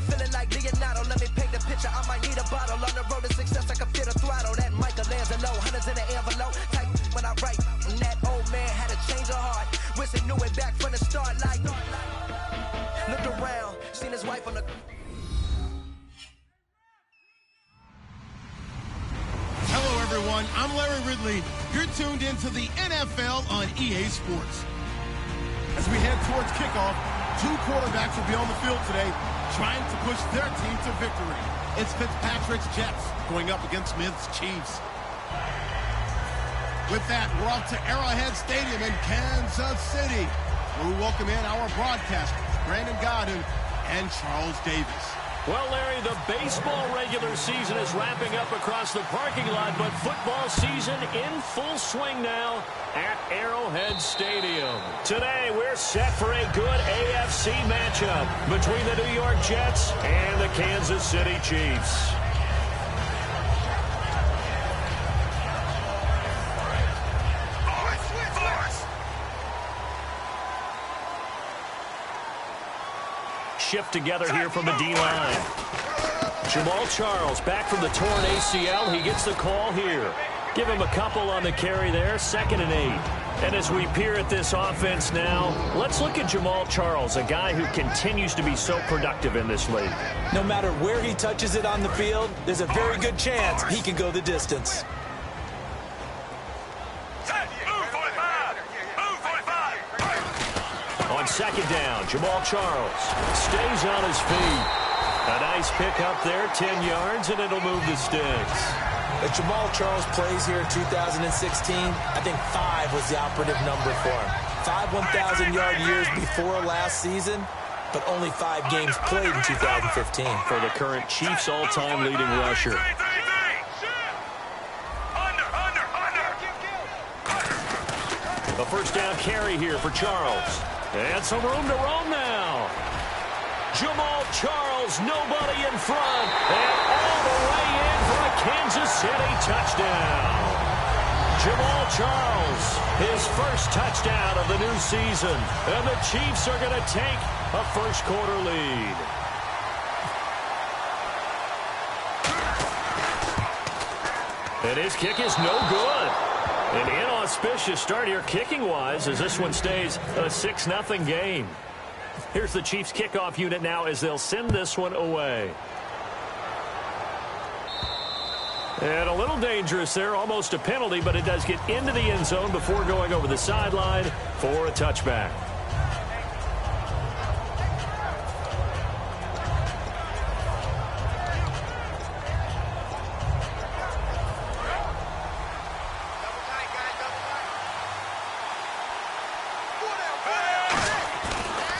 feeling like Leonardo. Let me paint the picture. I might need a bottle. On the road to success, I can feel the throttle. That Michelangelo, hundreds in the envelope. Type when I write. And that old man had a change of heart. Wish he knew it back from the start. Like, looked around, seen his wife on the... Hello, everyone. I'm Larry Ridley. You're tuned into the NFL on EA Sports. As we head towards kickoff, two quarterbacks will be on the field today trying to push their team to victory. It's Fitzpatrick's Jets going up against Smith's Chiefs. With that, we're off to Arrowhead Stadium in Kansas City, where we welcome in our broadcasters, Brandon Godden and Charles Davis. Well, Larry, the baseball regular season is wrapping up across the parking lot, but football season in full swing now at Arrowhead Stadium. Today, we're set for a good AFC matchup between the New York Jets and the Kansas City Chiefs. Shift together here from the D-line. Jamal Charles back from the torn ACL. He gets the call here. Give him a couple on the carry there. 2nd and 8. And as we peer at this offense now, let's look at Jamal Charles, a guy who continues to be so productive in this league. No matter where he touches it on the field, there's a very good chance he can go the distance. On 2nd down, Jamal Charles stays on his feet. A nice pick up there, 10 yards, and it'll move the sticks. As Jamal Charles plays here in 2016, I think 5 was the operative number for him. 5 1,000-yard years before last season, but only 5 games played in 2015. For the current Chiefs all-time leading rusher. A first down carry here for Charles. And some room to roam now. Jamal Charles, nobody in front. And all the way in for a Kansas City touchdown. Jamal Charles, his first touchdown of the new season. And the Chiefs are going to take a first-quarter lead. And his kick is no good. An inauspicious start here kicking-wise as this one stays a 6-0 game. Here's the Chiefs kickoff unit now as they'll send this one away. And a little dangerous there, almost a penalty, but it does get into the end zone before going over the sideline for a touchback.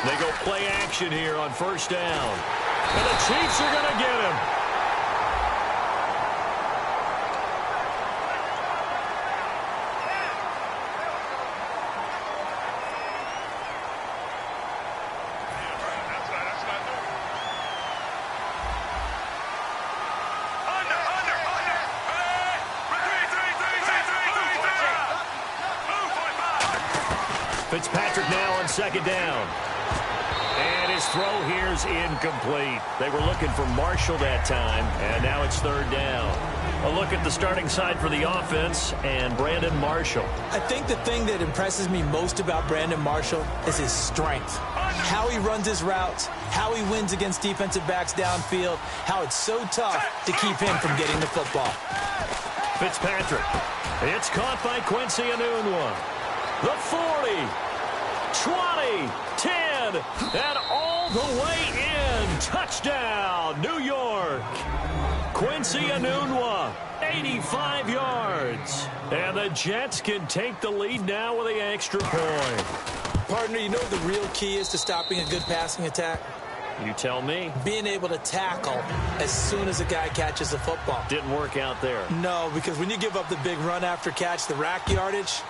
They go play action here on first down. And the Chiefs are going to get him. Fitzpatrick now on 2nd down. And his throw here's incomplete. They were looking for Marshall that time, and now it's 3rd down. A look at the starting side for the offense and Brandon Marshall. I think the thing that impresses me most about Brandon Marshall is his strength. How he runs his routes, how he wins against defensive backs downfield, how it's so tough to keep him from getting the football. Fitzpatrick. It's caught by Quincy Enunwa. The 40, 20, 10, and all the way in. Touchdown, New York. Quincy Enunwa, 85 yards. And the Jets can take the lead now with the extra point. Partner, you know what the real key is to stopping a good passing attack? You tell me. Being able to tackle as soon as a guy catches the football. Didn't work out there. No, because when you give up the big run after catch, the rack yardage,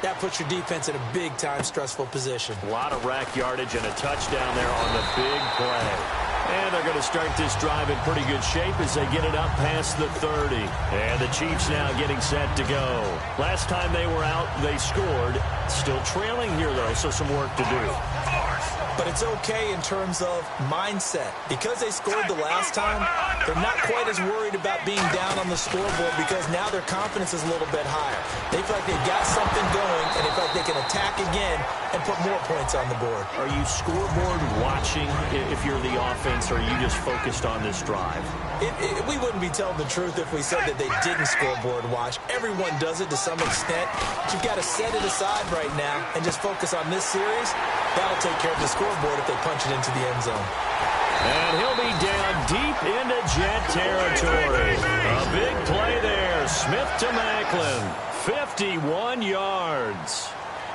that puts your defense in a big-time stressful position. A lot of rack yardage and a touchdown there on the big play. And they're going to start this drive in pretty good shape as they get it up past the 30. And the Chiefs now getting set to go. Last time they were out, they scored. Still trailing here, though, so some work to do. but it's okay in terms of mindset. Because they scored the last time, they're not quite as worried about being down on the scoreboard because now their confidence is a little bit higher. They feel like they've got something going, and they feel like they can attack again and put more points on the board. Are you scoreboard watching if you're the offense, or are you just focused on this drive? We wouldn't be telling the truth if we said that they didn't scoreboard watch. Everyone does it to some extent. But you've got to set it aside right now and just focus on this series. That'll take care of the scoreboard if they punch it into the end zone. And he'll be down deep into Jet territory. A big play there. Smith to Macklin. 51 yards.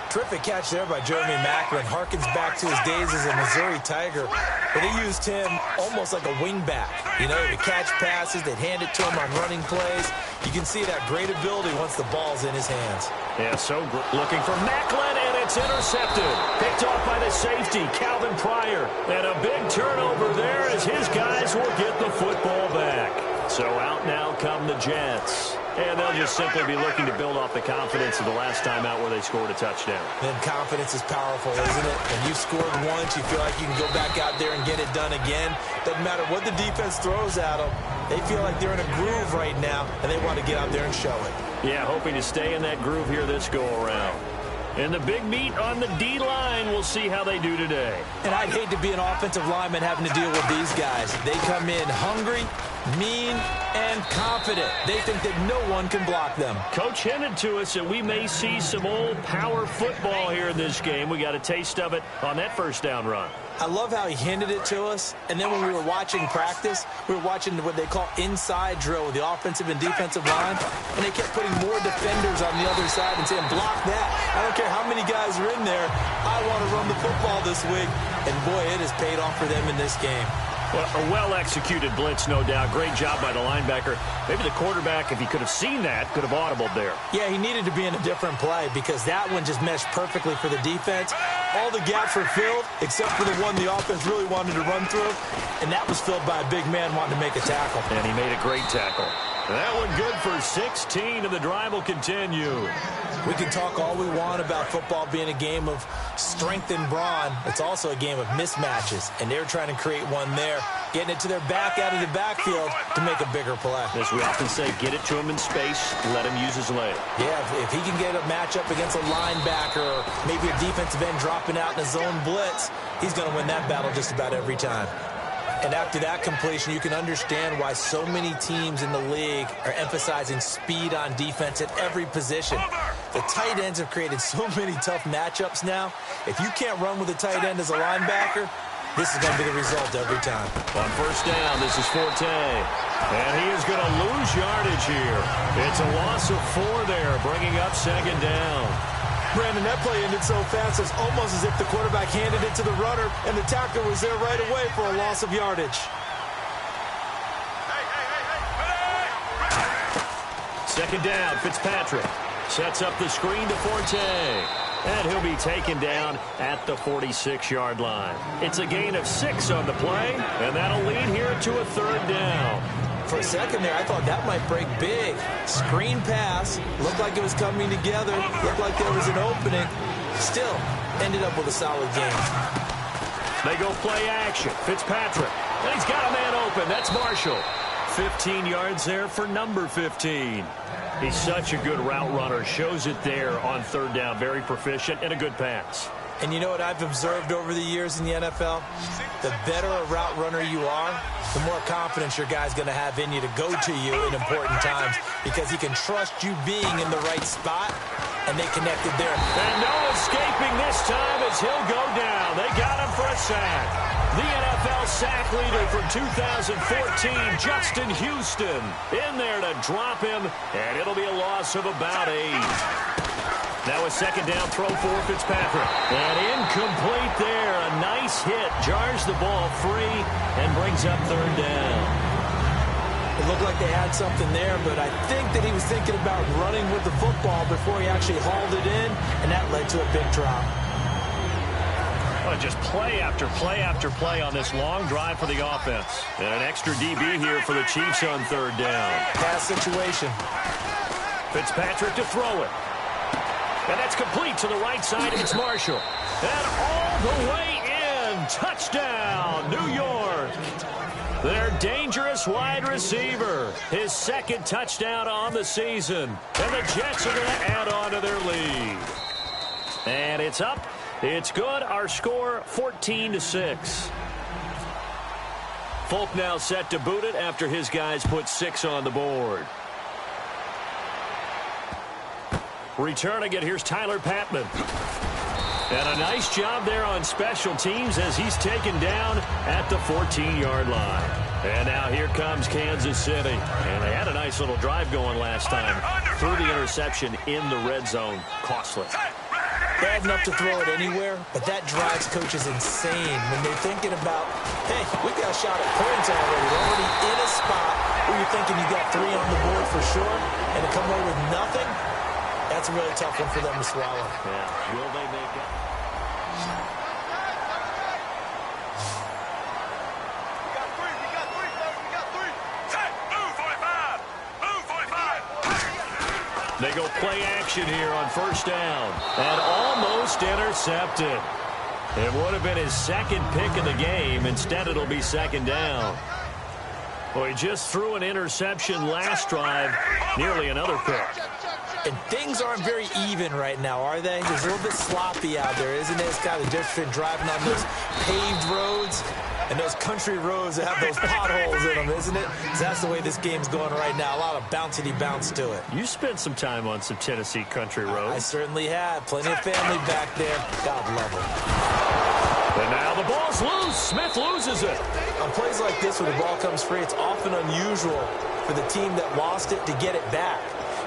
Terrific catch there by Jeremy Macklin. Harkens back to his days as a Missouri Tiger, where they used him almost like a wingback. You know, he'd catch passes, they'd hand it to him on running plays. You can see that great ability once the ball's in his hands. Yeah, so looking for Macklin, and it's intercepted. Picked off by the safety, Calvin Pryor. And a big turnover there as his guys will get the football back. So out now come the Jets. And they'll just simply be looking to build off the confidence of the last time out where they scored a touchdown. Then confidence is powerful, isn't it? When you've scored once, you feel like you can go back out there and get it done again. Doesn't matter what the defense throws at them. They feel like they're in a groove right now, and they want to get out there and show it. Yeah, hoping to stay in that groove here this go-around. And the big meat on the D-line, we'll see how they do today. And I'd hate to be an offensive lineman having to deal with these guys. They come in hungry, mean, and confident. They think that no one can block them. Coach hinted to us that we may see some old power football here in this game. We got a taste of it on that first down run. I love how he hinted it to us. And then when we were watching practice, we were watching what they call inside drill with the offensive and defensive line. And they kept putting more defenders on the other side and saying, block that. I don't care how many guys are in there. I want to run the football this week. And boy, it has paid off for them in this game. Well, a well-executed blitz, no doubt. Great job by the linebacker. Maybe the quarterback, if he could have seen that, could have audibled there. Yeah, he needed to be in a different play because that one just meshed perfectly for the defense. All the gaps were filled except for the one the offense really wanted to run through, and that was filled by a big man wanting to make a tackle. And he made a great tackle. That one good for 16, and the drive will continue. We can talk all we want about football being a game of strength and brawn. It's also a game of mismatches, and they're trying to create one there, getting it to their back out of the backfield to make a bigger play. As we often say, get it to him in space, let him use his leg. Yeah, if he can get a matchup against a linebacker or maybe a defensive end dropping out in a zone blitz, he's going to win that battle just about every time. And after that completion, you can understand why so many teams in the league are emphasizing speed on defense at every position. The tight ends have created so many tough matchups now. If you can't run with a tight end as a linebacker, this is going to be the result every time. On first down, this is Forte. And he is going to lose yardage here. It's a loss of 4 there, bringing up second down. Brandon, that play ended so fast, it's almost as if the quarterback handed it to the runner, and the tackler was there right away for a loss of yardage. Second down, Fitzpatrick sets up the screen to Forte. And he'll be taken down at the 46-yard line. It's a gain of 6 on the play, and that'll lead here to a third down. For a second there, I thought that might break big. Screen pass, looked like it was coming together, looked like there was an opening. Still, ended up with a solid game. They go play action. Fitzpatrick, and he's got a man open. That's Marshall. 15 yards there for number 15. He's such a good route runner. Shows it there on third down. Very proficient and a good pass. And you know what I've observed over the years in the NFL? The better a route runner you are, the more confidence your guy's going to have in you to go to you in important times because he can trust you being in the right spot, and they connected there. And no escaping this time as he'll go down. They got him for a sack. The NFL sack leader from 2014, Justin Houston, in there to drop him, and it'll be a loss of about 8. Now a second down throw for Fitzpatrick. And incomplete there. A nice hit. Jars the ball free and brings up third down. It looked like they had something there, but I think that he was thinking about running with the football before he actually hauled it in, and that led to a big drop. Well, just play after play after play on this long drive for the offense. And an extra DB here for the Chiefs on third down. Pass situation. Fitzpatrick to throw it. And that's complete to the right side. It's Marshall. And all the way in and touchdown, New York. Their dangerous wide receiver, his second touchdown on the season. And the Jets are going to add on to their lead. And it's up. It's good. Our score, 14-6. Folk now set to boot it after his guys put 6 on the board. Returning it, here's Tyler Patman. And a nice job there on special teams as he's taken down at the 14-yard line. And now here comes Kansas City. And they had a nice little drive going last time. Threw the interception in the red zone. Costly. Bad enough to throw it anywhere, but that drives coaches insane when they're thinking about, hey, we got a shot at points already. They're already in a spot where you're thinking you got 3 on the board for sure, and to come away with nothing, that's a really tough one for them to swallow. Yeah. Will they make it? They go play action here on first down. And almost intercepted. It would have been his second pick of the game. Instead, it'll be second down. Well, he just threw an interception last drive. Nearly another pick. And things aren't very even right now, are they? It's a little bit sloppy out there, isn't it? It's kind of the difference between driving on those paved roads and those country roads that have those potholes in them, isn't it? 'Cause that's the way this game's going right now. A lot of bouncy-bounce to it. You spent some time on some Tennessee country roads. I certainly have. Plenty of family back there. God love them. And now the ball's loose. Smith loses it. On plays like this where the ball comes free, it's often unusual for the team that lost it to get it back.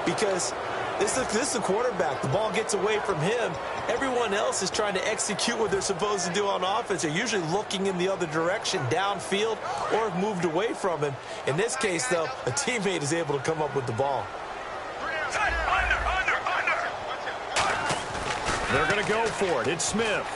Because this is the quarterback. The ball gets away from him. Everyone else is trying to execute what they're supposed to do on offense. They're usually looking in the other direction, downfield, or have moved away from him. In this case, though, a teammate is able to come up with the ball. They're going to go for it. It's Smith.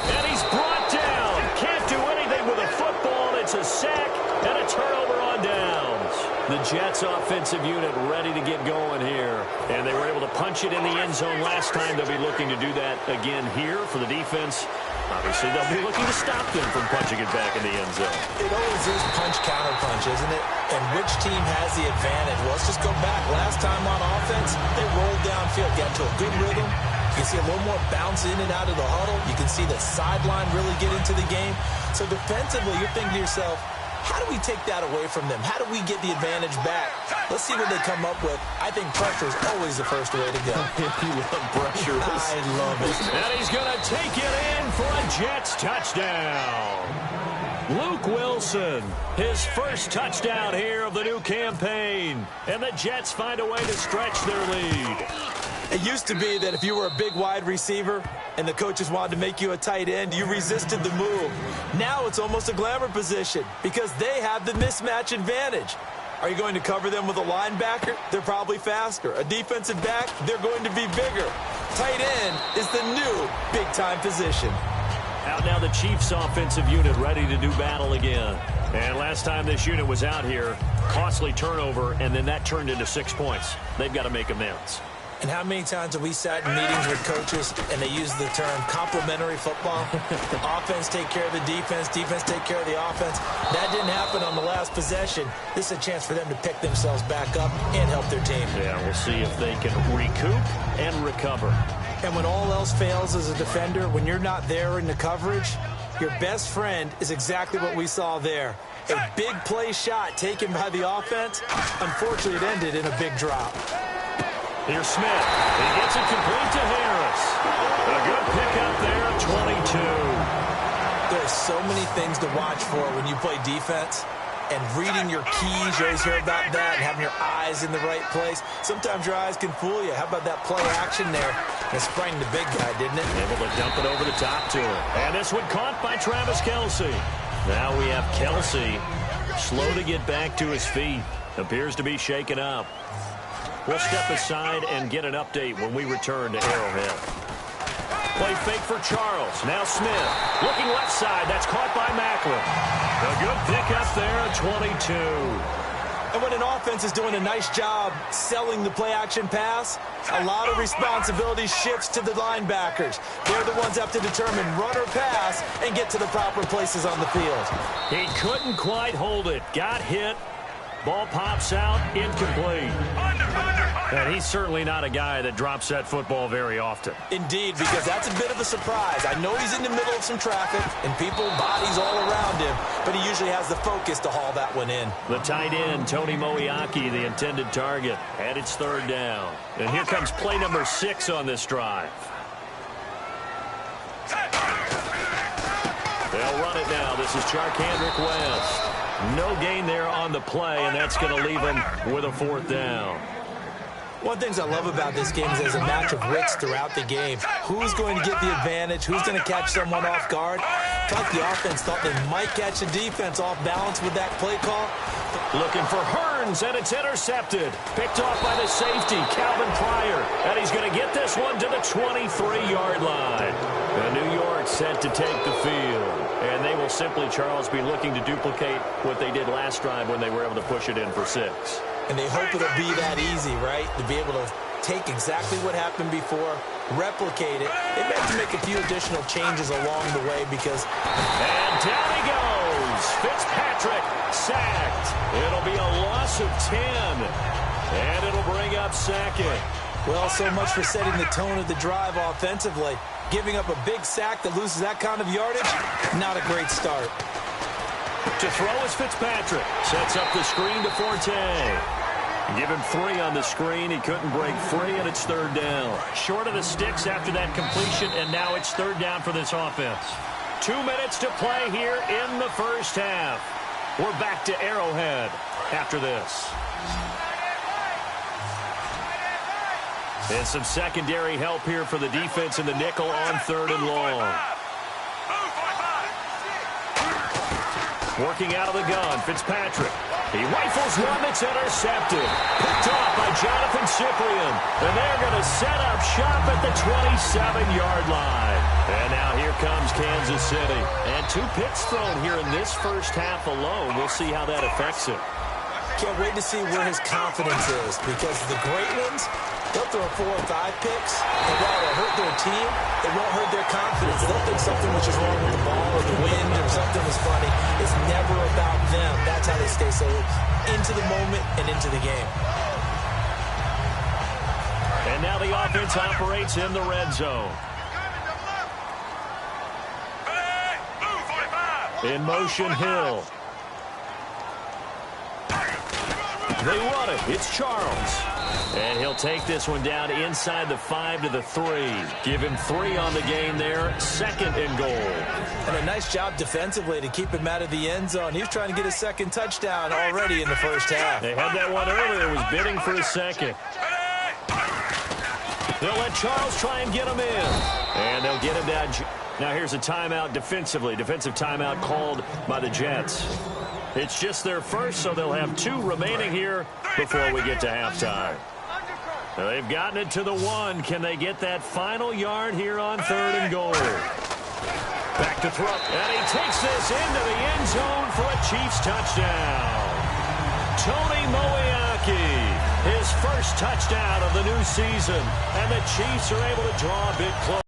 And he's brought down. Can't do anything with a football. It's a sack and a turnover on downs. The Jets offensive unit ready to get going here. And they were able to punch it in the end zone last time. They'll be looking to do that again here for the defense. Obviously, they'll be looking to stop them from punching it back in the end zone. It always is punch-counter-punch, isn't it? And which team has the advantage? Well, let's just go back. Last time on offense, they rolled downfield, got to a good rhythm. You can see a little more bounce in and out of the huddle. You can see the sideline really get into the game. So defensively, you're thinking to yourself, how do we take that away from them? How do we get the advantage back? Let's see what they come up with. I think pressure is always the first way to go. You love pressure. I love it. And he's going to take it in for a Jets touchdown. Luke Wilson, his first touchdown here of the new campaign. And the Jets find a way to stretch their lead. It used to be that if you were a big wide receiver and the coaches wanted to make you a tight end, you resisted the move. Now it's almost a glamour position because they have the mismatch advantage. Are you going to cover them with a linebacker? They're probably faster. A defensive back? They're going to be bigger. Tight end is the new big-time position. Out now the Chiefs offensive unit ready to do battle again. And last time this unit was out here, costly turnover, and then that turned into 6 points. They've got to make amends. And how many times have we sat in meetings with coaches and they use the term complementary football? Offense take care of the defense, defense take care of the offense. That didn't happen on the last possession. This is a chance for them to pick themselves back up and help their team. Yeah, we'll see if they can recoup and recover. And when all else fails as a defender, when you're not there in the coverage, your best friend is exactly what we saw there. A big play shot taken by the offense. Unfortunately, it ended in a big drop. Here's Smith. He gets it complete to Harris. A good pickup there at 22. There's so many things to watch for when you play defense. And reading your keys, you always hear about that, and having your eyes in the right place. Sometimes your eyes can fool you. How about that play action there? It sprang the big guy, didn't it? Able to dump it over the top to him. And this one caught by Travis Kelce. Now we have Kelce slow to get back to his feet. Appears to be shaken up. We'll step aside and get an update when we return to Arrowhead. Play fake for Charles. Now Smith. Looking left side. That's caught by Macklin. A good pickup there at 22. And when an offense is doing a nice job selling the play-action pass, a lot of responsibility shifts to the linebackers. They're the ones that have to determine run or pass and get to the proper places on the field. He couldn't quite hold it. Got hit. Ball pops out, incomplete. And he's certainly not a guy that drops that football very often. Indeed, because that's a bit of a surprise. I know he's in the middle of some traffic and people, bodies all around him, but he usually has the focus to haul that one in. The tight end, Hmoobyaajcb, the intended target, and it's third down. And here comes play number 6 on this drive. They'll run it now. This is Charkandrick West. No gain there on the play, and that's going to leave him with a fourth down. One of the things I love about this game is there's a match of wits throughout the game. Who's going to get the advantage? Who's going to catch someone off guard? I thought the offense thought they might catch the defense off balance with that play call. Looking for Hearns, and it's intercepted. Picked off by the safety, Calvin Pryor. And he's going to get this one to the 23-yard line. And New York set to take the field. And they will simply, Charles, be looking to duplicate what they did last drive when they were able to push it in for 6. And they hope it'll be that easy, right? To be able to take exactly what happened before, replicate it. They have to make a few additional changes along the way because... And down he goes. Fitzpatrick sacked. It'll be a loss of 10. And it'll bring up second. Well, so much for setting the tone of the drive offensively. Giving up a big sack that loses that kind of yardage, not a great start. To throw is Fitzpatrick. Sets up the screen to Forte. Give him 3 on the screen. He couldn't break free, and it's third down. Short of the sticks after that completion, and now it's third down for this offense. 2 minutes to play here in the first half. We're back to Arrowhead after this. And some secondary help here for the defense in the nickel on third and long. Working out of the gun, Fitzpatrick. He rifles one that's intercepted. Picked off by Jonathan Cyprien. And they're going to set up shop at the 27-yard line. And now here comes Kansas City. And 2 picks thrown here in this first half alone. We'll see how that affects him. Can't wait to see where his confidence is, because the great ones, they'll throw 4 or 5 picks, and while it'll hurt their team, it won't hurt their confidence. They'll think something was just wrong with the ball or the wind or something was funny. It's never about them. That's how they stay so into the moment and into the game. And now the offense operates in the red zone. In motion, Hill. They run it. It's Charles. And he'll take this one down inside the 5 to the 3. Give him 3 on the game there. 2nd and goal. And a nice job defensively to keep him out of the end zone. He was trying to get his 2nd touchdown already in the first half. They had that one earlier. Was bidding for his 2nd. They'll let Charles try and get him in. And they'll get him down. Now here's a timeout defensively. Defensive timeout called by the Jets. It's just their first, so they'll have 2 remaining here before we get to halftime. Now they've gotten it to the 1. Can they get that final yard here on 3rd and goal? Back to throw. And he takes this into the end zone for a Chiefs touchdown. Hmoobyaajcb, his first touchdown of the new season. And the Chiefs are able to draw a bit closer.